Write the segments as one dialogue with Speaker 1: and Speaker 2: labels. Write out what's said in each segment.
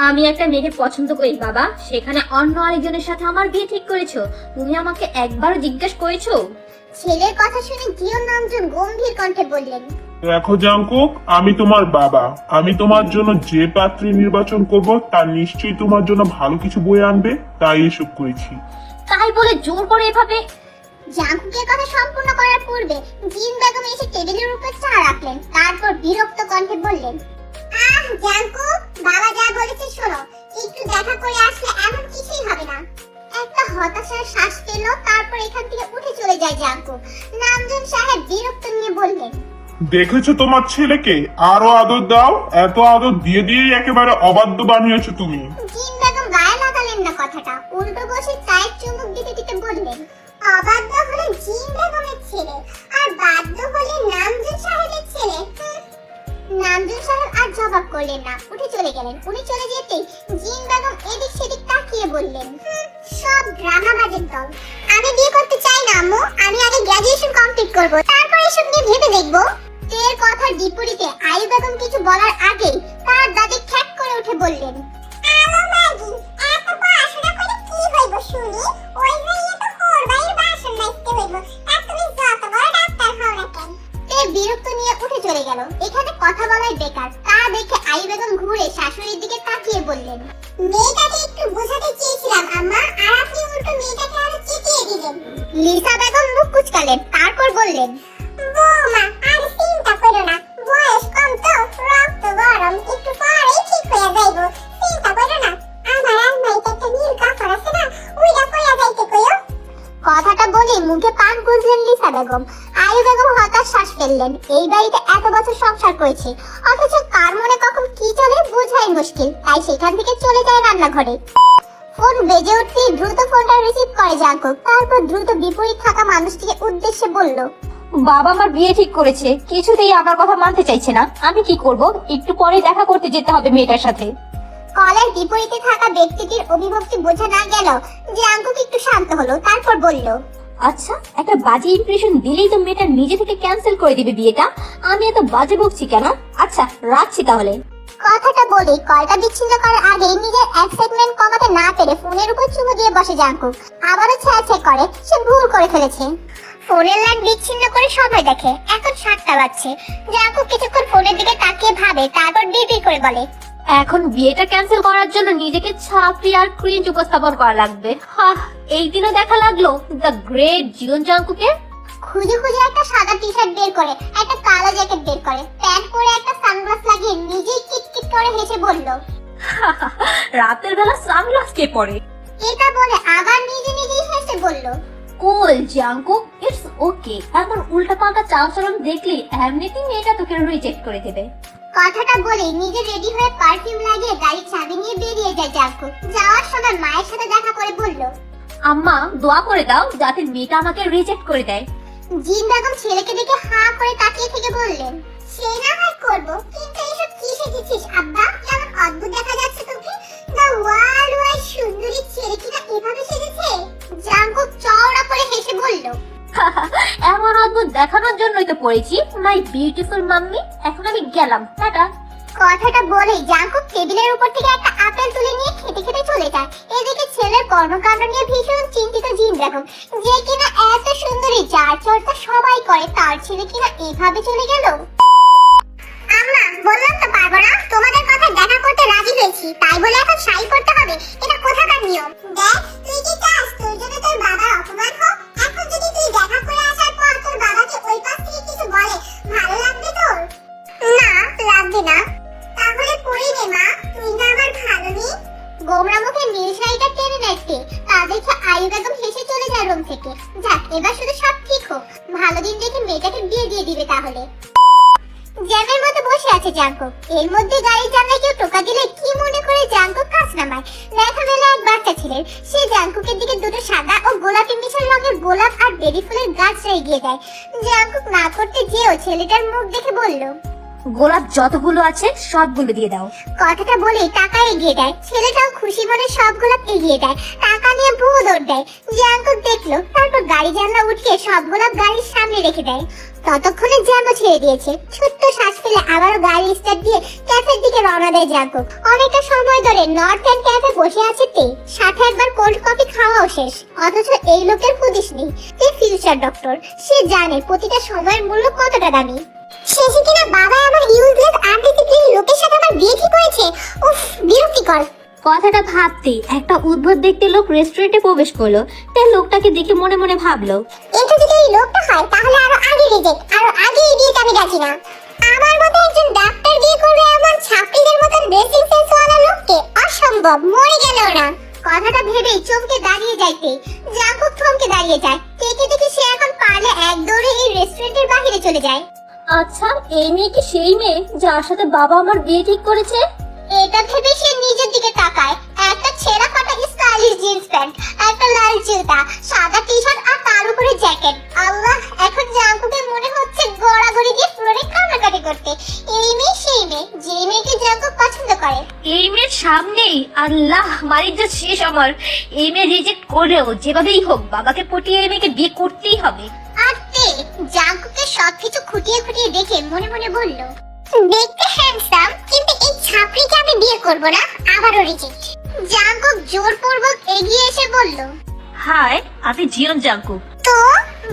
Speaker 1: আমি একটা মেয়েকে পছন্দ করি বাবা, সেখানে অন্য আরেকজনের সাথে আমার বিয়ে ঠিক করেছো। তুমি আমাকে একবার জিজ্ঞেস করেছো?
Speaker 2: ছেলের কথা শুনে জিয়ন নামজুন গম্ভীর কণ্ঠে বললেন,
Speaker 3: দেখো জাংকুক, আমি তোমার বাবা। আমি তোমার জন্য যে পাত্রী নির্বাচন করব তার নিশ্চয়ই তোমার জন্য ভালো কিছু বয়ে আনবে, তাই এসব করেছি।
Speaker 1: তাই বলে জোর করে এভাবে?
Speaker 2: জাংকুকের কথা সম্পূর্ণ করার পূর্বে জিন বেগম এসে টেবিলের উপর চা রাখলেন। তারপর বিরক্ত কণ্ঠে বললেন, জাংকুক, বাবা যা বলেছে শোনো, একটু দেখা করে আসলে এমন কিছুই হবে না। একটা হতাশার শ্বাস পেল, তারপর এখান থেকে উঠে চলে যায় জাংকুক। নামজুন সাহেব বিরক্ত নিয়ে বললেন,
Speaker 3: দেখেছো তোমার ছেলেকে? আরো আদর দাও। এত আদর দিয়ে দিয়েই একেবারে অবাধ্য বানিয়েছো তুমি।
Speaker 2: জিন বেগম গায়ে লাগালেন না কথাটা, উল্টো বসে চায়ের চুমুক দিতে দিতে বললেন, অবাধ্য হলে জিন বেগমের ছেলে, আর বাধ্য হলে নামজুন সাহেবের ছেলে। নামজুন সাহেব আর জবাব করলেন না, উঠে চলে গেলেন। উনি চলে যেতেই জিন বেগম এদিক সেদিক তাকিয়ে বললেন, সব ড্রামাবাজের দল। আমি বিয়ে করতে চাই না আম্মু, আমি আগে গ্র্যাজুয়েশন কমপ্লিট করব, তারপর এসব নিয়ে ভেবে দেখব। এর কথার বিপরীতে আয়ু বেগম কিছু বলার আগেই তার দাদি খ্যাক করে উঠে বললেন, আলো মাগি, এত পড়াশোনা করে কি হইব শুনি? ওই হইয়ে তো কোরবাইর বাসন মাইতে হইব, আর তুমি যত বড় ডাক্তার হও না কেন? এর বিরক্ত নিয়ে উঠে চলে গেল। এখানে কথা বলাই বেকার। তা দেখে আয়ু বেগম ঘুরে শাশুড়ির দিকে তাকিয়ে বললেন, মেয়েটাকে একটু বোঝাতে চেয়েছিলাম আম্মা, আর আপনি উল্টো মেয়েটাকে আরো চেতিয়ে দিলেন। লিসা বেগম মুখ কুঁচকালেন, তারপর বললেন, বৌমা আর চিন্তা করো না, বয়স কম তো, রক্ত গরম, একটু পরেই ঠিক হয়ে যাইব, চিন্তা করো না। আমার আলমারিতে একটা নীল কাপড় আছে না, ওইটা পরে যাইতে কইও। কথাটা বলে মুখে পান গুজলেন লিসা বেগম। আয়ু বেগম হতাশ শ্বাস ফেললেন। এই বাড়িতে এত বছর সংসার করেছে, অথচ কার মনে কখন কি চলে বোঝাই মুশকিল। তাই সেখান থেকে চলে যায় রান্নাঘরে। ফোন বেজে উঠতেই দ্রুত ফোনটা রিসিভ করে জাংকুক, তারপর দ্রুত বিপরীত থাকা মানুষটিকে উদ্দেশ্যে বলল,
Speaker 1: বাবা আমার বিয়ে ঠিক করেছে, কিছুতেই আমার কথা মানতে চাইছে না। আমি কি করব? একটু পরে দেখা করতে যেতে হবে মেয়েটার সাথে।
Speaker 2: কলের বিপরীতে থাকা ব্যক্তিটির অভিব্যক্তি বোঝা না গেল জাংকুক একটু শান্ত হলো, তারপর বলল,
Speaker 1: আচ্ছা, একটা বাজে ইমপ্রেশন দিলেই তো মেয়েটা নিজে থেকে ক্যান্সেল করে দিবে বিয়েটা। আমি এত বাজে বকছি কেন? আচ্ছা, রাখছি তাহলে।
Speaker 2: কথাটা বলে কলটা বিচ্ছিন্ন করার আগে নিজের এক্সাইটমেন্ট কমাতে না পেরে ফোনের উপর চুমু দিয়ে বসে জাংকুক। আবারও ছ্যাঁচে করে সে ভুল করে ফেলেছে। ফোনের লাইন বিচ্ছিন্ন করে সময় দেখে এখন 7টা বাজছে। জাংকুক কিছুক্ষণ ফোনের দিকে তাকিয়ে ভাবে, তারপর বিড়বিড় করে বলে,
Speaker 1: এখন বিয়েটা ক্যান্সেল করার জন্য নিজেকে ছাপড়ি আর ক্রিঞ্জ উপস্থাপন করা লাগবে। এই দিনও দেখা লাগলো দ্য গ্রেট জিয়ন জাংকুকে।
Speaker 2: খুঁজে খুঁজে একটা সাদা টি শার্ট বের করে, একটা কালো জ্যাকেট বের করে, প্যান্ট পরে একটা সানগ্লাস লাগিয়ে নিজেই কিটকিট করে হেসে বলল,
Speaker 1: রাতের বেলা সানগ্লাস কে পরে?
Speaker 2: এটা বলে আবার নিজে নিজেই হেসে বলল,
Speaker 1: কুল জাংকুক, ইটস ওকে। এমন উল্টাপাল্টা চালচলন দেখলে এমনিতেই মেয়েটা তোকে রিজেক্ট করে দেবে।
Speaker 2: কথাটা বলে নিজে রেডি হয়ে পারফিউম লাগিয়ে গাড়ির চাবি নিয়ে বেরিয়ে যায় জাংকুক। যাওয়ার সময় মায়ের সাথে দেখা করে বলল,
Speaker 1: আম্মা দোয়া করে দাও যাতে মেয়েটা আমাকে রিজেক্ট করে দেয়।
Speaker 2: জিন বেগম ছেলেকে দেখে হাঁ করে তাকিয়ে থেকে বললেন, সে না হয় করবো, কিন্তু এসব কি শিখেছিস আব্বা? কেমন অদ্ভুত দেখা যাচ্ছে তোকে। দ্য ওয়ার্ল্ড ওয়াইড সুন্দরী ছেলে কিনা এভাবে সেজেছে? জাংকুক চওড়া করে হেসে বলল,
Speaker 1: এমন অদ্ভুত দেখানোর জন্যই তো পড়েছি মাই বিউটিফুল মাম্মি। এখন আমি গেলাম, টাটা।
Speaker 2: কথাটা বলে জাংকুক টেবিলের উপর থেকে একটা আপেল তুলে নিয়ে খেতে খেতে চলে যায়। এদিকে ছেলের কর্মকাণ্ড নিয়ে ভীষণ চিন্তিত জিন বেগম, যে কিনা এত সুন্দরী যার চর্চা সবাই করে, তার ছেলে কিনা এভাবে চলে গেল। আম্মা, বললাম তো পারবো না, তোমাদের কথা দেখা করতে রাজি হয়েছি, তাই বলে এখন শাড়ি পরতে হবে? এটা কোথাকার নিয়ম? দেখ, তুই কি চাস তোর জন্য তোর বাবার অপমান হোক? এখন যদি তুই দেখা করে আসার পর তোর বাবাকে ওই পাশ থেকে কিছু বলে, ভালো লাগবে তোর? না, লাগবে না। তাহলে পড়ি নে মা, তুই না আমার ভালো নেই। গোমরা মুখে নীল শাড়িটা টেনে নেয়, তা দেখে আয়ু বেগম হেসে চলে যায় রুম থেকে। যাক, এবার শুধু সব ঠিক হোক, ভালো দিন দেখে মেয়েটাকে বিয়ে দিয়ে দিবে তাহলে। জ্যামের মধ্যে বসে আছে জাংকুক। এর মধ্যে গাড়ির জানলায় কেউ টোকা দিলে কি মনে করে জাংকুক কাজ নামায়। দেখা মেলে এক বাচ্চা ছেলের। সে জাংকুকের দিকে দুটো সাদা ও গোলাপি মিশাল রঙের গোলাপ আর বেরি ফুলের গাছ এগিয়ে দেয়। জাংকুক না করতে যেও ছেলেটার মুখ দেখে বলল,
Speaker 1: গোলাপ যতগুলো আছে সবগুলো দিয়ে দাও।
Speaker 2: কথাটা বলে টাকা এগিয়ে দেয়। ছেলেটাও খুশি মনে সব গোলাপ এগিয়ে দেয়। টাকা নিয়ে ভুয়ো দৌড় দেয়। জাংকুক দেখলো, তারপর গাড়ি জানলা উঠিয়ে সব গোলাপ গাড়ির সামনে রেখে দেয়। ততক্ষণে জ্যামও ছেড়ে দিয়েছে। ছোট্ট শ্বাস ফেলে আবারও গাড়ি স্টার্ট দিয়ে ক্যাফের দিকে রওনা দেয় জাঙ্কুক। অনেকটা সময় ধরে নর্থ এন্ড ক্যাফে বসে আছে তে, সাথে একবার কোল্ড কফি খাওয়াও শেষ। অথচ এই লোকের হুদিস নেই যে ফিউচার ডক্টর। সে জানে প্রতিটা সময়ের মূল্য কতটা দামি। শেষে কিনা বাবা আমার ইউজলেস আনডিসিপ্লিন লোকের সাথে আমার বিয়ে ঠিক হয়েছে। উফ, বিরক্তিকর।
Speaker 1: কথাটা ভাবতে একটা উদ্ভট দেখতে লোক রেস্টুরেন্টে প্রবেশ করলো। তাই লোকটাকে দেখে মনে মনে ভাবলো,
Speaker 2: এটা যদি এই লোকটা হয় তাহলে আরো আগে রিজেক্ট, আরো আগে এই বিয়েতে আমি রাজি না। আমার মতো একজন ডাক্তার বিয়ে করবে এমন ছাত্রীদের মতন ড্রেসিং সেন্স ওয়ালা লোককে? অসম্ভব, মরে গেল না। কথাটা ভেবেই চমকে দাঁড়িয়ে যাইতে জাঙ্কুক থমকে দাঁড়িয়ে যায়। দেখে দেখে সে এখন পারলে এক দৌড়ে এই রেস্টুরেন্টের বাইরে চলে যায়।
Speaker 1: আচ্ছা এই মেয়ে কি সেই মেয়ে যার সাথে বাবা আমার বিয়ে ঠিক করেছে?
Speaker 2: এটা ভেবে সে নিজের দিকে তাকায়। একটা ছেঁড়া ফাটা স্টাইলিশ জিন্স প্যান্ট, একটা লাল জুতা, সাদা টি শার্ট আর তার উপরে জ্যাকেট। আল্লাহ, এখন জাঙ্কুকের মনে হচ্ছে গড়াগড়ি দিয়ে ফ্লোরে কান্নাকাটি করতে। এই মেয়ে সেই মেয়ে, যে মেয়েকে জাঙ্কুক পছন্দ করে।
Speaker 1: এই মেয়ের সামনেই আল্লাহ মারিজ্জত শেষ আমার। এই মেয়ে রিজেক্ট করলেও যেভাবেই হোক বাবাকে পটিয়ে এই মেয়েকে বিয়ে করতেই হবে।
Speaker 2: আর তে জাঙ্কুকের সবকিছু খুঁটিয়ে খুঁটিয়ে দেখে মনে মনে বলল, দেখতে হ্যান্ডসাম, কিন্তু এই ছাপড়িকে আমি বিয়ে করব না। আবারও রিজেক্ট। জাঙ্কুক জোরপূর্বক এগিয়ে এসে বলল,
Speaker 1: হাই আমি জিয়ন জাঙ্কুক।
Speaker 2: তো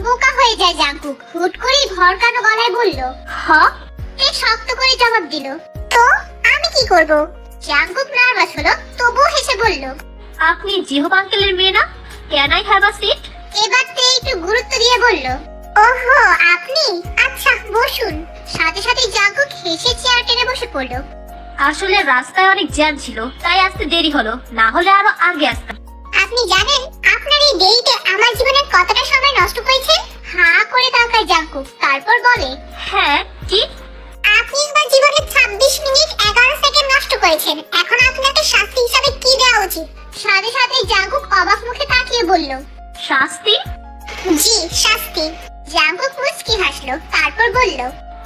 Speaker 2: বোকা হয়ে যায় জাঙ্কুক। হুট করেই ভরকানো গলায় বলল,
Speaker 1: হ্যাঁ?
Speaker 2: এ শক্ত করে জবাব দিল, তো আমি কি করব? জাঙ্কুক নার্ভাস হলো, তবুও হেসে বলল,
Speaker 1: আপনি জিহব আঙ্কেলের মেয়ে না? Can I have a seat?
Speaker 2: এবার তে একটু গুরুত্ব দিয়ে বলল, ওহো আপনি, আচ্ছা বসুন। সাথে সাথে জাঙ্কুক হেসে চেয়ার টেনে বসে পড়ল।
Speaker 1: আসলে রাস্তায় অনেক জ্যাম ছিল তাই আসতে দেরি হলো, না হলে আরো আগে আসতাম।
Speaker 2: আপনি জানেন আপনার এই দেরিতে আমার জীবনের কতটা সময় নষ্ট করেছে? হা করে তাকায় জাঙ্কুক, তারপর বলে,
Speaker 1: হ্যাঁ কি?
Speaker 2: আপনি আমার জীবনে 26 মিনিট 11 সেকেন্ড নষ্ট করেছেন। এখন আপনাকে শাস্তি হিসাবে কি দেওয়া উচিত? সাথে সাথে জাঙ্কুক অবাক মুখে তাকিয়ে বলল,
Speaker 1: শাস্তি?
Speaker 2: জি শাস্তি। জাঙ্কুক মুচকি হাসলো, তারপর বলল,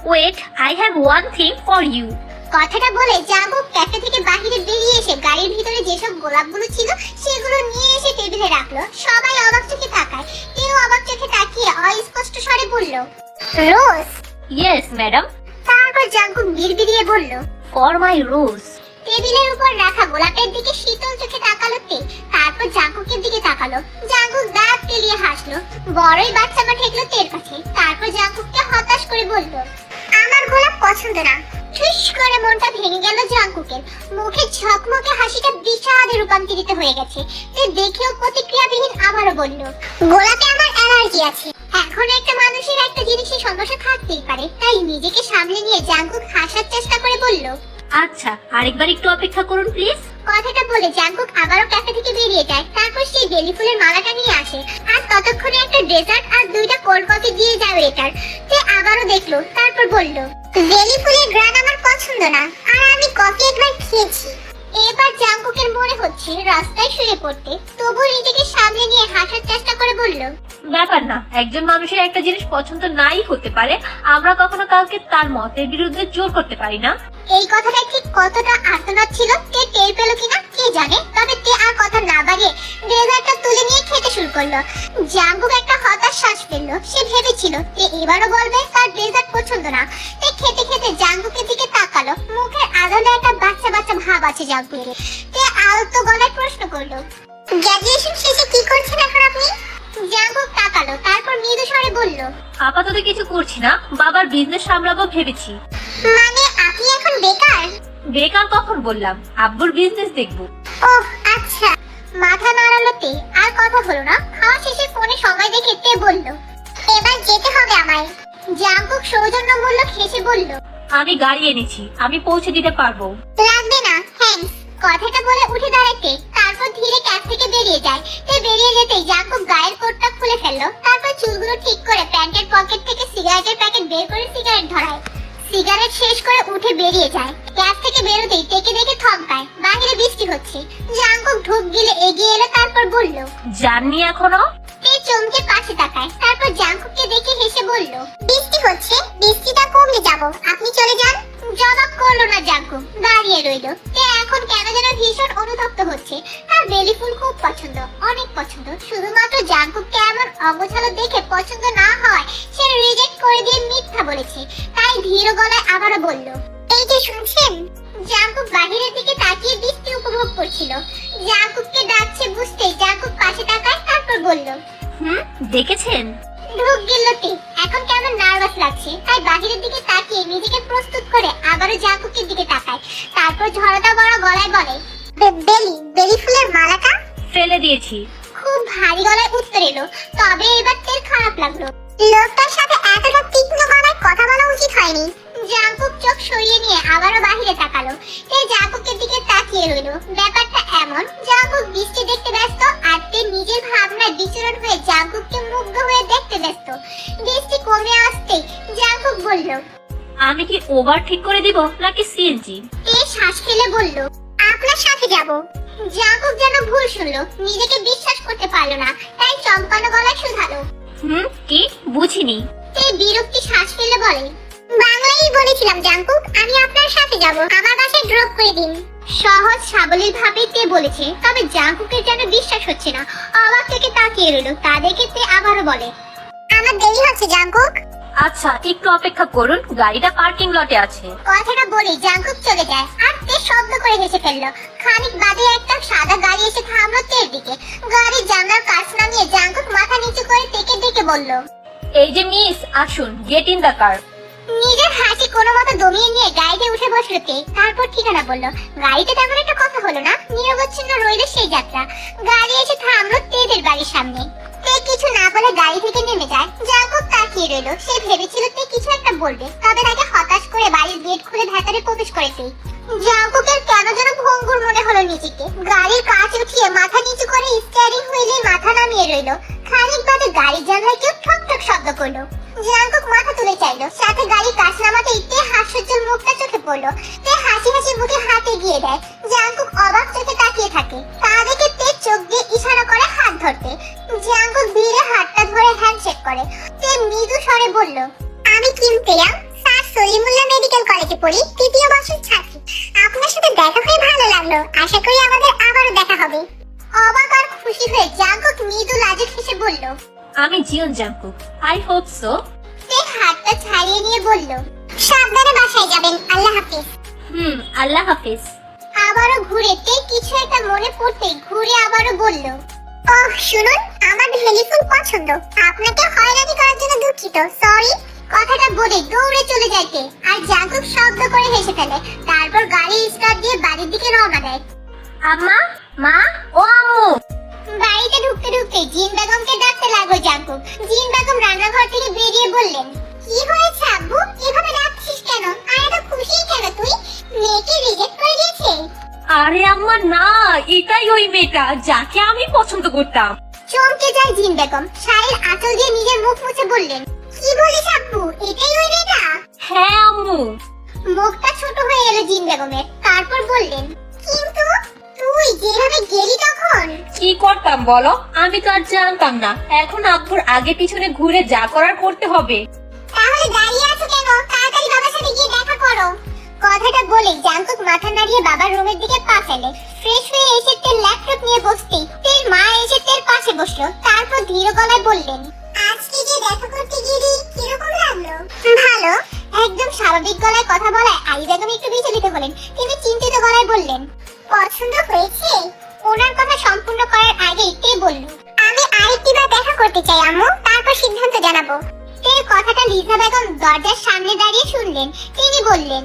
Speaker 1: wait, I have one thing for you.
Speaker 2: কথাটা বলে জাঙ্কুক ক্যাফে থেকে বাইরে বেরিয়ে এসে গাড়ির ভিতরে যেসব গোলাপগুলো ছিল সেগুলো নিয়ে এসে টেবিলে রাখলো। সবাই অবাক চোখে তাকায়। কেউ অবাক চোখে তাকিয়ে অস্পষ্ট স্বরে বলল, রোজ।
Speaker 1: Yes madam.
Speaker 2: তারপর জাঙ্কুক বিড়বিড়িয়ে বলল,
Speaker 1: ফর মাই রোজ।
Speaker 2: টেবিলের উপর রাখা গোলাপের দিকে শীতল চোখে তাকালো তে, তারপর জাঙ্কুকের দিকে তাকালো। জাঙ্কুক দাঁত কেলিয়ে হাসলো। বড়ই বাচ্চামা ঠেকলো তের কাছে। তারপর জাঙ্কুককে হতাশ করে বলল, আমার গোলাপ পছন্দ না। ঠুস করে মনটা ভেঙে গেল জাঙ্কুকের। মুখে ঝকমকে হাসিটা বিষাদে রূপান্তরিত হয়ে গেছে। তে দেখেও প্রতিক্রিয়াবিহীন আবারও বলল, গোলাপে আমার অ্যালার্জি আছে। এখন একটা মানুষের একটা জিনিসের সমস্যা থাকতেই পারে, তাই নিজেকে সামলে নিয়ে জাঙ্কুক হাসার চেষ্টা করে বলল,
Speaker 1: আচ্ছা আরেকবার একটু অপেক্ষা করুন প্লিজ।
Speaker 2: কথাটা বলে জাঙ্কুক আবারও ক্যাফে থেকে বেরিয়ে যায়। তারপর সেই বেলি ফুলের মালাটা নিয়ে আসে। আর ততক্ষণে একটা ডেজার্ট আর দুইটা কোল্ড কফি দিয়ে যায় ওয়েটার। সে আবারও দেখলো, তারপর বলল, বেলি ফুলের গ্রান আমার পছন্দ না, আর আমি কফি একবার খেয়েছি। এবার জাঙ্কুকের মনে হচ্ছে রাস্তায় শুয়ে পড়তে, তবু নিজেকে সামনে নিয়ে হাসার চেষ্টা করে বলল,
Speaker 1: ব্যাপার না, একজন মানুষের একটা জিনিস পছন্দ নাই হতে পারে, আমরা কখনো কাউকে তার মতের বিরুদ্ধে জোর করতে পারি না।
Speaker 2: এই কথাটা ঠিক কতটা আর্তনাদ ছিল তে টের পেল কিনা কে জানে। তবে তে আর কথা না বাড়িয়ে ডেজার্টটা তুলে নিয়ে খেতে শুরু করলো। জাঙ্কুক একটা হতাশ শ্বাস ফেললো। সে ভেবেছিল তে এবারও বলবে তার ডেজার্ট পছন্দ না। তে খেতে খেতে জাঙ্কুকের দিকে তাকালো। মুখের আদলে একটা বাচ্চা বাচ্চা ভাব আছে জাঙ্কুকের। তে আলতো গলায় প্রশ্ন করলো, গ্র্যাজুয়েশন শেষে কি করছেন এখন আপনি? জাঙ্কুক তাকালো, তারপর মৃদু স্বরে বলল,
Speaker 1: আপাতত কিছু করছি না, বাবার বিজনেস সামলাবো ভেবেছি।
Speaker 2: মানে আপনি এখন বেকার?
Speaker 1: বেকার কখন বললাম, আব্বুর বিজনেস দেখবো।
Speaker 2: ওহ আচ্ছা। মাথা নাড়ালো তে, আর কথা হলো না। খাওয়া শেষে ফোনে সময় দেখে তে বলল, এবার যেতে হবে আমায়। জাঙ্কুক সৌজন্যমূলক হেসে বলল,
Speaker 1: আমি গাড়ি এনেছি, আমি পৌঁছে দিতে পারবো।
Speaker 2: লাগবে না থ্যাঙ্কস। কথাটা বলে উঠে দাঁড়াতে, তারপর ধীরে ক্যাব থেকে বেরিয়ে যায়। তে বেরিয়ে যেতেই জাঙ্কুক গায়ের কোটটা খুলে ফেললো। তারপর চুলগুলো ঠিক করে প্যান্টের পকেট থেকে সিগারেটের প্যাকেট বের করে সিগারেট ধরায়। সিগারেট শেষ করে উঠে বেরিয়ে যায়। ক্যাব থেকে বেরোতেই তেকে দেখে থমকায়। বাইরে বৃষ্টি হচ্ছে। জাঙ্কুক ঢোক গিলে এগিয়ে এলো, তারপর বলল,
Speaker 1: জাননি এখনো?
Speaker 2: তে চমকে পাশে তাকায়। তারপর জাঙ্কুককে দেখে হেসে বলল, বৃষ্টি হচ্ছে, বৃষ্টিটা কমলে যাব, আপনি চলে যান। জবাব করলো না জাঙ্কুক, দাঁড়িয়ে দাঁড়িয়ে রইলো। তে এখন কেন যেন ভীষণ অনুতপ্ত হচ্ছে। তার বেলি ফুল খুব পছন্দ, অনেক পছন্দ। শুধুমাত্র জাঙ্কুককে এমন অগোছালো দেখে পছন্দ না হয় সে রিজেক্ট করে দিয়ে মিথ্যা বলেছে। তাই ধীর গলায় আবারও বলল, এই যে শুনছেন? জাঙ্কুক বাহিরের দিকে তাকিয়ে বৃষ্টি উপভোগ করছিল। জাঙ্কুককে ডাকছে বুঝতেই জাঙ্কুক পাশে তাকায়, তারপর বলল,
Speaker 1: দেখেছেন?
Speaker 2: ঢুক গিল্লতি এখন কেমন নার্ভাস লাগছে। তাই বাহিরের দিকে তাকিয়ে নিজেকে প্রস্তুত করে আবারও জাঙ্কুকের দিকে তাকায়। তারপর ঝড়টা বড় গলায় বলে, বেলি ফুলের মালাটা
Speaker 1: ফেলে দিয়েছি।
Speaker 2: খুব ভারী গলায় উত্তর এলো। তবে এবার তের খারাপ লাগলো। লোকটার সাথে এতটা তীক্ষ্ণ গলায় কথা বলা উচিত হয়নি। জাঙ্কুক চোখ সরিয়ে নিয়ে আবারও বাহিরে তাকালো। তে জাঙ্কুকের দিকে তাকিয়ে রইল। ব্যাপারটা এমন, জাঙ্কুক বৃষ্টি দেখতে ব্যস্ত আর তে নিজের ভাবনায় বিচরণ হয়ে জাঙ্কুককে মুগ্ধ হয়ে দেখতে ব্যস্ত। বৃষ্টি কমে আসতেই জাঙ্কুক বলল,
Speaker 1: আমি কি ওভার ঠিক করে দিব নাকি সিএনজি?
Speaker 2: তে শ্বাস ফেলে বলল, আপনার সাথে যাব। জাঙ্কুক যেন ভুল শুনলো, নিজেকে বিশ্বাস করতে পারলো না। তাই চমকানো গলায় শুধালো,
Speaker 1: কি বুঝিনি।
Speaker 2: তে বিরক্তি শ্বাস ফেলে বলে, বাংলায় বলেছিলাম জাঙ্কুক, আমি আপনার সাথে যাব, আমার বাসায় ড্রপ করে দিন। সহজ সাবলীল ভাবে তে বলেছে। তবে জাঙ্কুকের যেন বিশ্বাস হচ্ছে না। অবাক থেকে তাকিয়ে রইল। তা দেখে তে আবারও বলে, আমার দেরি হচ্ছে জাঙ্কুক।
Speaker 1: আচ্ছা একটু অপেক্ষা করুন, গাড়িটা পার্কিং লটে আছে।
Speaker 2: কথাটা বলে জাঙ্কুক চলে যায় আর তে শব্দ করে হেসে ফেললো। খানিক বাদে একটা সাদা গাড়ি এসে থামলো তের দিকে। গাড়ির জানলার কাঁচ নামিয়ে জাঙ্কুক মাথা নিচু করে তেকে ডেকে বলল,
Speaker 1: এই যে মিস, আসুন, গেট ইন দ্য কার।
Speaker 2: নিজের হাসি কোনো মতো দমিয়ে নিয়ে গাড়িতে উঠে বসলো তে। তারপর ঠিকানা বললো। গাড়িতে তেমন একটা কথা হলো না, নিরবচ্ছিন্ন রইল সেই যাত্রা। গাড়ি এসে থামলো তেদের বাড়ির সামনে। তে কিছু না বলে গাড়ি থেকে নেমে যায়। জাঙ্কুক তাকিয়ে রইল। সে ভেবেছিল তে কিছু একটা বলবে, তবে তাকে হতাশ করে বাড়ির গেট খুলে ভেতরে প্রবেশ করেছে। জাঙ্কুকের কেন যেন ভঙ্গুর মনে হলো নিজেকে। গাড়ির কাঁচ উঠিয়ে মাথা নিচু করে স্টিয়ারিং হুইলে মাথা নামিয়ে রইল। খানিক বাদে গাড়ির জানলায় কেউ ঠক ঠক শব্দ করলো। জাঙ্কুক মাথা তুলে চাইলো। সাথে গাড়ি কাঁচ নামাতেই তে হাস্যোজ্জ্বল মুখটা চোখে পড়লো। তে হাসি হাসি মুখে হাত এগিয়ে দেয়। জাঙ্কুক অবাক চোখে তাকিয়ে থাকে। তা দেখে তে চোখ দিয়ে ইশারা করে হাত ধরতে। জাঙ্কুক ধীরে হাতটা ধরে হ্যান্ডশেক করে। তে মৃদু স্বরে বলল, আমি কিম তেয়া, স্যার সলিমুল্লাহ মেডিকেল কলেজে পড়ি, তৃতীয় বর্ষের ছাত্রী। আপনার সাথে দেখা হয়ে ভালো লাগলো, আশা করি আমাদের আবারও দেখা হবে। অবাক আর খুশি হয়ে জাঙ্কুক মৃদু লাজুক হেসে বলল,
Speaker 1: আমি Jeon Jungkook, I hope so.
Speaker 2: তে হাতটা ছাড়িয়ে নিয়ে বলল, সাবধানে বাসায় যাবেন, আল্লাহ হাফেজ।
Speaker 1: আল্লাহ হাফিজ।
Speaker 2: আবারও ঘুরে তে কিছু একটা মনে পড়তেই ঘুরে আবারও বলল, ওহ শুনুন, আমার ভেলি ফুল পছন্দ। আপনাকে হয়রানি করার জন্য দুঃখিত, সরি। কথাটা বলে দৌড়ে চলে যাইতে আর জাঙ্কুক শব্দ করে হেসে ফেলে। তারপর গাড়ি স্টার্ট দিয়ে বাড়ির দিকে রওনা দেয়।
Speaker 1: আম্মা, মা, ও আম্মু।
Speaker 2: বাড়িতে ঢুকতে ঢুকতে জিন বেগমকে ডাকতে লাগলো জাঙ্কুক। জিন বেগম রান্নাঘর থেকে বেরিয়ে বললেন, কি হয়েছে আব্বু, এভাবে ডাকছিস কেন? আর এত খুশি কেন তুই? মেয়েকে রিজেক্ট করে দিয়েছে?
Speaker 1: আরে আম্মা না, এটাই ওই মেয়েটা যাকে আমি পছন্দ করতাম।
Speaker 2: চমকে যায় জিন বেগম। শাড়ির আঁচল দিয়ে নিজের মুখ মুছে বললেন, কি বলিস আব্বু, এটাই ওই মেয়েটা?
Speaker 1: হ্যাঁ আম্মু।
Speaker 2: মুখটা ছোট হয়ে এলো জিন বেগমের। তারপর বললেন, কিন্তু তুই যেভাবে গেলি তখন?
Speaker 1: কি করতাম বলো, আমি তো আর জানতাম না। এখন আব্বুর আগে পিছনে ঘুরে যা করার করতে হবে।
Speaker 2: তাহলে দাঁড়িয়ে আছো কেন? তাড়াতাড়ি বাবার সাথে গিয়ে দেখা করো। কথাটা বলে জাঙ্কুক মাথা নাড়িয়ে বাবার রুমের দিকে পা ফেলে। ফ্রেশ হয়ে এসে তের ল্যাপটপ নিয়ে বসতেই তের মা এসে তের পাশে বসলো। তারপর ধীর গলায় বললেন, আজকে যে দেখা করতে গেলি কিরকম লাগলো? ভালো। একদম স্বাভাবিক গলায় কথা বলায় আলী বেগম একটু বিচলিত হলেন। তিনি চিন্তিত গলায় বললেন, পছন্দ হয়েছে? ওনার কথা সম্পূর্ণ করার আগেই তে বলল, আমি আরেকটিবার দেখা করতে চাই আম্মু, তারপর সিদ্ধান্ত জানাবো। তের কথাটা লিজা বেগম দরজার সামনে দাঁড়িয়ে শুনলেন। তিনি বললেন,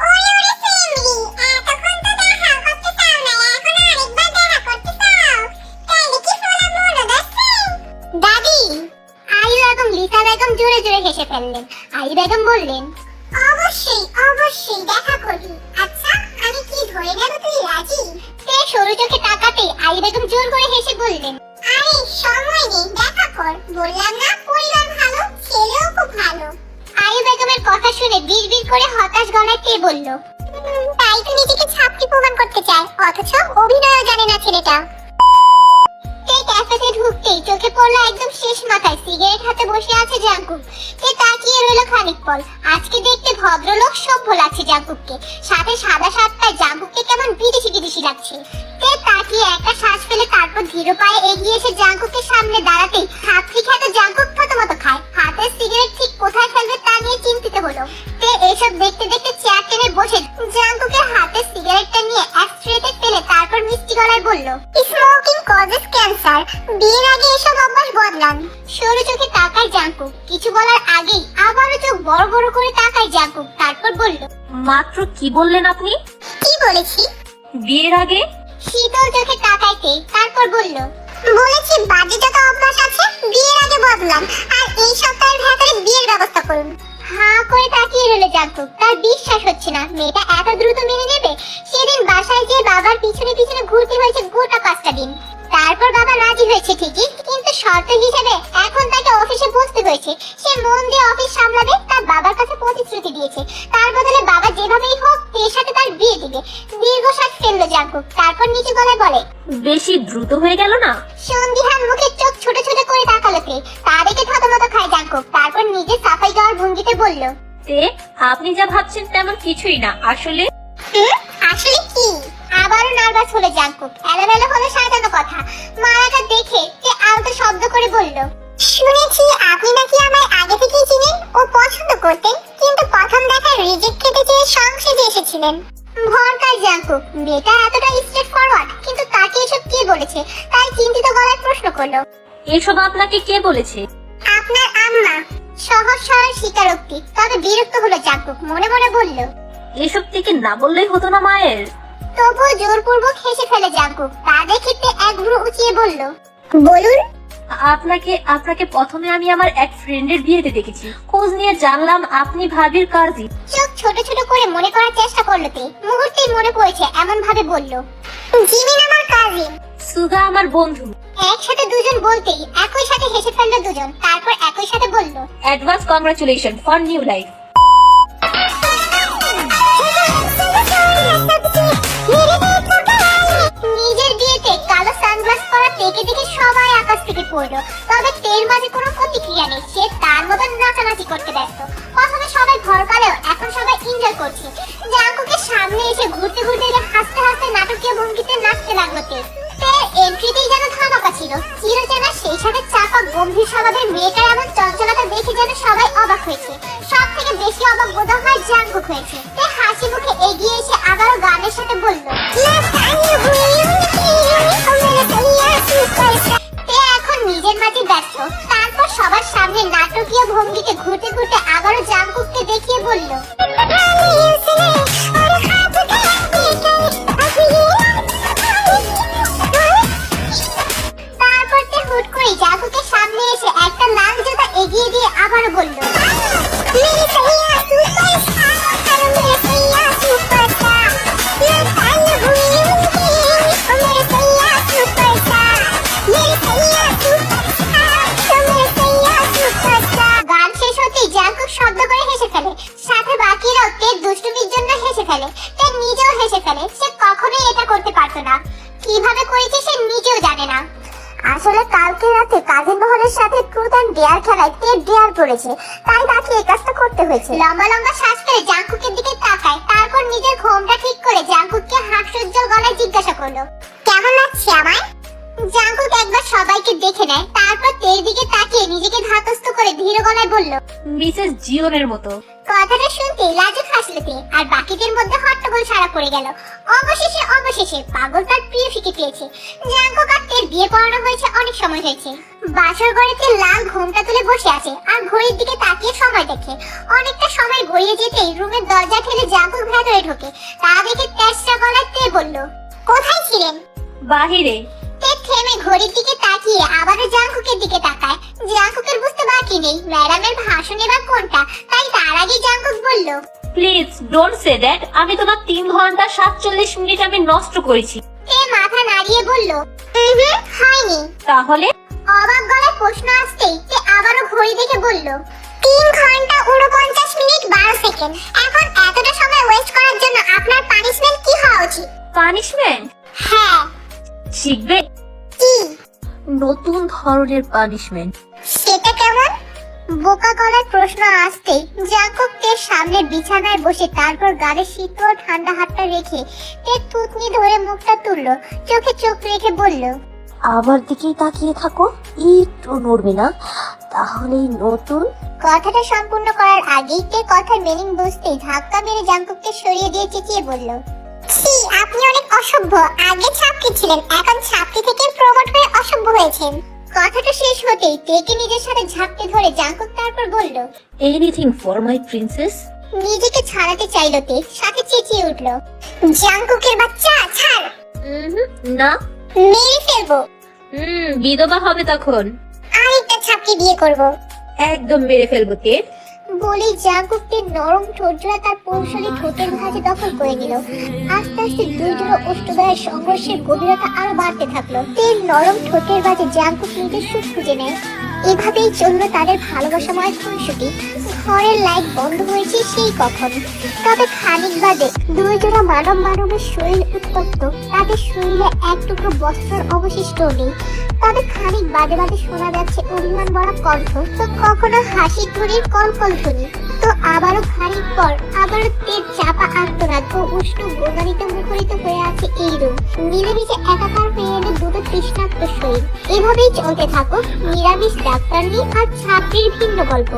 Speaker 2: ওরে ওরে ফ্যামিলি, এতক্ষণ তো দেখা করতে চাও না, এখন আরেকবার দেখা করতে চাও? তাহলে কি ফলা মনে আছে? দাদি! আলী বেগম লিজা বেগম জোরে জোরে হেসে ফেললেন। আলী বেগম বললেন, অবশ্যই অবশ্যই দেখা করবি। আচ্ছা আমি কি ধরে নেব, তুই রাজি? তে সরু চোখে তাকাতে আলী বেগম জোর করে হেসে বললেন, আরে সময় নেই, দেখা কর। বললাম না পরিবার ভালো, ছেলেও খুব ভালো। আলী বেগমের কথা শুনে বিড়বিড় করে হতাশ গলায় তে বলল, তাই তো নিজেকে ছাত্রী প্রমাণ করতে চায়, অথচ অভিনয়ও জানে না ছেলেটা। তে ক্যাফেতে ঢুকতেই চোখে পড়লো একদম শেষ মাথায় সিগারেট হাতে বসে আছে জাঙ্কুক। তে তাকিয়ে রইল খানিক পর। আজকে দেখতে ভদ্রলোক সভ্য লাগছে জাঙ্কুককে। সাথে সাদা শার্টটায় কেমন বিদেশি বিদেশি লাগছে। তে তাকিয়ে একটা শ্বাস ফেলে তারপর ধীর পায়ে এগিয়ে এসে জাঙ্কুকের সামনে দাঁড়াতেই ছাত্রী খ্যাত জাঙ্কুক থতমত খায়। হাতের সিগারেট ঠিক কোথায় ফেলবে তা নিয়ে চিন্তিত হলো। তে এসব দেখতে দেখতে চেয়ার টেনে বসে জাঙ্কুকের হাতে সিগারেটটা নিয়ে এক ট্রেতে ফেলে তারপর মিষ্টি গলায় বলল, স্মোকিং কজেস ক্যান্সার, বিয়ের আগে এসব অভ্যাস বদলান। সরু চোখে তাকায় জাঙ্কুক। কিছু বলার আগেই আবারও চোখ বড় বড় করে তাকায় জাঙ্কুক, তারপর বলল,
Speaker 1: মাত্র কি বললেন আপনি?
Speaker 2: কি বলেছি?
Speaker 1: বিয়ের আগে?
Speaker 2: শীতল চোখে তাকাইতে তারপর বলল, বলেছি বাজে যত অভ্যাস আছে বিয়ের আগে বদলান, আর এই সপ্তাহের ভেতরে বিয়ের ব্যবস্থা করুন। হাঁ করে তাকিয়ে রইল জাঙ্কুক। তার বিশ্বাস হচ্ছে না মেয়েটা এত দ্রুত মেনে নেবে। সেদিন বাসায় গিয়ে বাবার পিছনে পিছনে ঘুরতে হয়েছে গোটা 5টা দিন। তারপর বাবা রাজি হয়েছে ঠিকই, কিন্তু শর্ত হিসেবে এখন তাকে অফিসে বসতে হয়েছে। সে মন দিয়ে অফিস সামলাবে, তার বাবার কাছে প্রতিশ্রুতি দিয়েছে। তার বদলে বাবা যেভাবেই হোক এর সাথে তার বিয়ে দিবে। দীর্ঘশ্বাস ফেললো জাঙ্কুক, তারপর নিচু গলায় বলে,
Speaker 1: বেশি দ্রুত হয়ে গেল না?
Speaker 2: সন্ধিহান মুখে চোখ ছোট ছোট করে তাকালো তে। তা দেখে থতমত খায় জাঙ্কুক, তারপর নিজে সাফাই দেওয়ার ভঙ্গিতে বলল,
Speaker 1: তে আপনি যা ভাবছেন তেমন কিছুই না আসলে।
Speaker 2: আসলে কি? আবারও নার্ভাস হলো জাঙ্কুক। এলোমেলো হলো সাজানো কথা। মারাটা দেখে তে আলতো শব্দ করে বলল, শুনেছি আপনি নাকি আমায় আগে থেকেই চিনেন ও পছন্দ করতেন, কিন্তু প্রথম দেখায় রিজেক্ট খেতে চেয়ে সংসদে এসেছিলেন। ভরকায় জাঙ্কুক। মেয়েটা এতটা স্ট্রেট ফরওয়ার্ড, কিন্তু তাকে এসব কে বলেছে? তাই চিন্তিত গলায় প্রশ্ন করলো,
Speaker 1: এসব আপনাকে কে বলেছে?
Speaker 2: আপনার আম্মা। সহজ সরল স্বীকারোক্তি, তবে বিরক্ত হলো জাঙ্কুক। মনে মনে বলল,
Speaker 1: এসব থেকে না বললেই হতো না মায়ের?
Speaker 2: তবুও জোরপূর্বক হেসে ফেলে জাঙ্কুক। তা দেখে তে এক ভ্রু উঁচিয়ে বলল, বলুন।
Speaker 1: আপনাকে প্রথমে আমি আমার এক ফ্রেন্ডের বিয়েতে দেখেছি। খোঁজ নিয়ে জানলাম আপনি ভাবির কাজী।
Speaker 2: চোখ ছোট ছোট করে মনে করার চেষ্টা করলো তে। মুহূর্তেই মনে পড়েছে এমন ভাবে বলল, জিমিন আমার কাজিন।
Speaker 1: সুগা আমার বন্ধু।
Speaker 2: একসাথে দুজন বলতেই একই সাথে হেসে ফেললো দুজন। তারপর একই সাথে বলল,
Speaker 1: advance congratulation for new life.
Speaker 2: নিজের বিয়েতে কালো সানগ্লাস পরা তেকে দেখে সবাই আকাশ থেকে পড়লো। তবে তের মাঝে কোনো প্রতিক্রিয়া নেই। সে তার মতন নাচানাচি করতে ব্যস্ত। প্রথমে সবাই ঘর কালেও এখন সবাই এনজয় করছে। জাঙ্কুকের সামনে এসে ঘুরতে ঘুরতে হাসতে হাসতে নাটকীয় ভঙ্গিতে নাচতে লাগলো তে। তের এন্ট্রিতেই যেন ধামাকা ছিল। চিরচেনা সেই সাথে চাপা গম্ভীর স্বভাবের মেয়েটার এমন চঞ্চলতা দেখে যেন সবাই অবাক হয়েছে। সব থেকে বেশি অবাক বোধ হয় জাঙ্কুক হয়েছে। তে হাসি মুখে এগিয়ে এসে আবারও গানের সাথে বলল, তে এখন নিজের মাঝে ব্যস্ত। তারপর সবার সামনে নাটকীয় ভঙ্গিতে ঘুরতে ঘুরতে আবারও জাঙ্কুককে দেখিয়ে বলল, তারপর তে হুট করে জাঙ্কুকের সামনে এসে একটা লাল জুতা এগিয়ে দিয়ে আবারও বলল, গান শেষ হতেই জাঙ্কুক শব্দ করে হেসে ফেলে। সাথে বাকিরাও তের দুষ্টুমির জন্য হেসে ফেলে। তে নিজেও হেসে ফেলে। সে কখনোই এটা করতে পারতো না। কিভাবে করেছে সে নিজেও জানে না। আসলে কালকে রাতে কাজিন বহরের সাথে ট্রুথ এন্ড ডেয়ার খেলায় তে ডেয়ার করেছে, তাই তাকে এই কাজটা করতে হয়েছে। লম্বা লম্বা শ্বাস ফেলে জাঙ্কুকের দিকে তাকায়। তারপর নিজের ঘোমটা ঠিক করে জাঙ্কুককে হাস্যোজ্জ্বল গলায় জিজ্ঞাসা করলো, কেমন লাগছে আমায়? জাঙ্কুক একবার সবাইকে দেখে নেয়। তারপর তের দিকে তাকিয়ে নিজেকে ধাতস্থ করে ধীর গলায় বলল,
Speaker 1: মিসেস জিওনের মতো।
Speaker 2: কথাটা শুনতে লাজুক হাসলো তে। আর বাকিদের মধ্যে হট্টগোল সারা পড়ে গেল। অবশেষে পাগল তার প্রিয় ফিকে পেয়েছে। জাঙ্কুক আর তের বিয়ে পড়ানো হয়েছে, অনেক সময় হয়েছে। বাসর ঘরেতে লাল ঘোমটা তুলে বসে আছে আর ঘড়ির দিকে তাকিয়ে সময় দেখে। অনেকটা সময় গড়িয়ে যেতেই রুমের দরজা ঠেলে জাঙ্কুক ভেতরে ঢোকে। তা দেখে তেসরা গলায় তে বলল, কোথায় ছিলেন?
Speaker 1: বাহিরে।
Speaker 2: তে থেমে ঘড়ির দিকে তাকিয়ে আবারও জাঙ্কুকের দিকে তাকায়। জাঙ্কুকের বুঝতে বাকি নেই ম্যাডামের ভাষণ এবার কোনটা, তাই তার আগে জাঙ্কুক বলল,
Speaker 1: প্লিজ ডোন্ট সে দ্যাট। আমি তোমার 3 ঘন্টা 47 মিনিট আমি নষ্ট করেছি।
Speaker 2: তে মাথা নাড়িয়ে বলল, হয়নি।
Speaker 1: তাহলে?
Speaker 2: অবাক গলায় প্রশ্ন আসতেই তে আবারও ঘড়ি দেখে বলল, 3 ঘন্টা 49 মিনিট 12 সেকেন্ড। এখন এতটা সময় ওয়েস্ট করার জন্য আপনার পানিশমেন্ট কি হওয়া উচিত?
Speaker 1: পানিশমেন্ট?
Speaker 2: হ্যাঁ।
Speaker 1: শিখবে?
Speaker 2: কি?
Speaker 1: নতুন ধরনের পানিশমেন্ট।
Speaker 2: সেটা কেমন? বোকা গলার প্রশ্ন আসতেই জাঙ্কুক তের সামনে বিছানায় বসে তারপর গালে শীতল ঠান্ডা হাতটা রেখে তের থুতনি ধরে মুখটা তুললো, চোখে চোখ রেখে বলল,
Speaker 4: আমার দিকেই তাকিয়ে থাকো, একটু নড়বে না, তাহলেই নতুন।
Speaker 2: কথাটা সম্পূর্ণ করার আগেই তে কথার মিনিং বুঝতেই ধাক্কা মেরে জাঙ্কুককে সরিয়ে দিয়ে চেঁচিয়ে বলল, ছি, আপনি অনেক অসভ্য। আগে ছাপকি ছিলেন, এখন ছাপকি থেকে প্রমোট হয়ে অসভ্য হয়েছেন। কথাটা শেষ হতেই তেকে নিজের সাথে ঝাঁপতে ধরে জাঙ্কুক তারপর বলল,
Speaker 4: এনিথিং ফর মাই প্রিন্সেস।
Speaker 2: নিজেকে ছাড়াতে চাইলো তে, সাথে চেঁচিয়ে উঠল, জাঙ্কুকের বাচ্চা ছাড়,
Speaker 4: না।
Speaker 2: মেরে ফেলবো।
Speaker 4: বিধবা হবে তখন।
Speaker 2: আরেকটা ছাপকি বিয়ে করব।
Speaker 4: একদম মেরে ফেলবো তে।
Speaker 2: বলেই জাঙ্কুকের নরম ঠোঁটজোড়া তার কৌশলী ঠোঁটের ভাঁজে দখল করে নিল। আস্তে আস্তে দুই জোড়া অষ্টদয়ের সংঘর্ষের গভীরতা আরো বাড়তে থাকলো। তের নরম ঠোঁটের ভাঁজে জাঙ্কুক নিজের সুখ খুঁজে নেয়। এভাবেই চলল তাদের ভালোবাসাময় খুনসুটি। ঘরের লাইট বন্ধ হয়েছে সেই কখন। তবে খানিক বাদে দুই জোড়া মানবের শরীর উত্তপ্ত, তাদের শরীরে এক টুকরো বস্ত্রের অবশিষ্ট নেই। তবে খানিক বাদে শোনা যাচ্ছে অভিমান ভরা কণ্ঠ, তো কখনো হাসি ধ্বনির কলকল ধ্বনি, তো আবারও খানিক পর আবারও তেজ চাপা আর্তনাদ ও উষ্ণ গোদানিতে মুখরিত হয়ে আছে এই রূপ। মিলেমিশে একাকার হয়ে এলো দুটো তৃষ্ণাক্ত শরীর। এভাবেই চলতে থাকুক নিরামিষ ডাক্তারনি আর ছাত্রীর ভিন্ন গল্প।